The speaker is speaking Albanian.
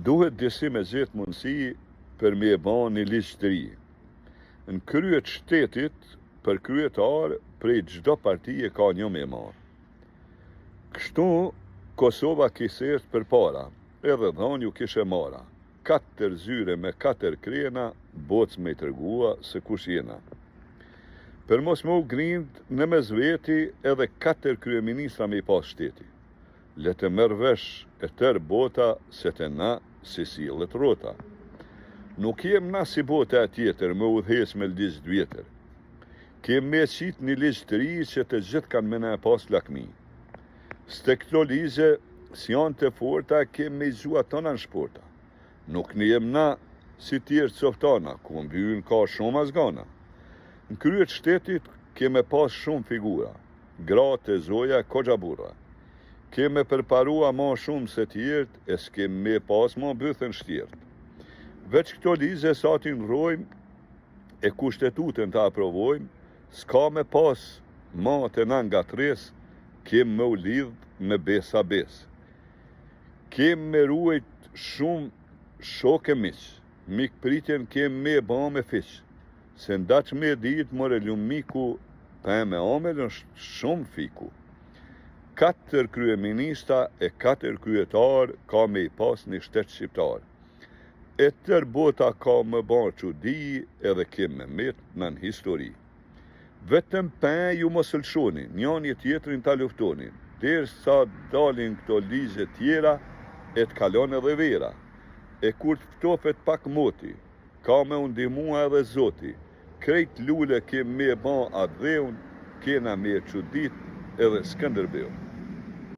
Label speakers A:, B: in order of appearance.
A: Duhet disi me zjetë mundësi për me e ban një ligjë të ri. Në kryet shtetit, për kryetar, prej çdo partije ka një me marë. Kështu, Kosova kisert për para, edhe dhanju kishe mara. 4 zyre me 4 krena, boc me i tërgua se kush jena. Për mos më u grind në mes veti edhe 4 kryeministra me i pas shteti. Le të merr vesh e tërë bota se të na si sillet rrota. Nuk jem na si bota tjetër me udhëhes me ligj të vjetër. Kem me qit një ligj të ri që të gjithë kanë me na e pas lakmi. Ste këto ligje, si janë të forta, kem me zua tona në shporta. Nuk në jem na si tjerë coftana, ku mbyën ka shumë azgana. Në kryet shtetit keme pas shumë figura, gratë, zoja, kogja burra. Keme përparua ma shumë se tjertë, e s'kem me pas ma bëthën shtjertë. Veç këto ligje sa ti nrojmë, e kushtetutën të aprovojmë, s'ka me pas ma të na nga tres, kem me u lidh me besa bes. Kem me ruajt shumë shok e miq, mik pritjen kem me ba me fiq, se ndaq me dit more lumiku, pa me amel është shumë fiku. 4 kryeminista e 4 kryetar ka me i pas një shtet shqiptar. E tër bota ka më ban çudi edhe kem me met në histori. Vetëm pa ju mos lëshonin, njani tjetrin ta luftonin, derisa dalin këto ligje tjera, e të kalon edhe vera. E kur të ftofet pak moti, ka me undimua edhe zoti, krejt lule kem me ban atë dheun, kena me çudit edhe Skënderbeu.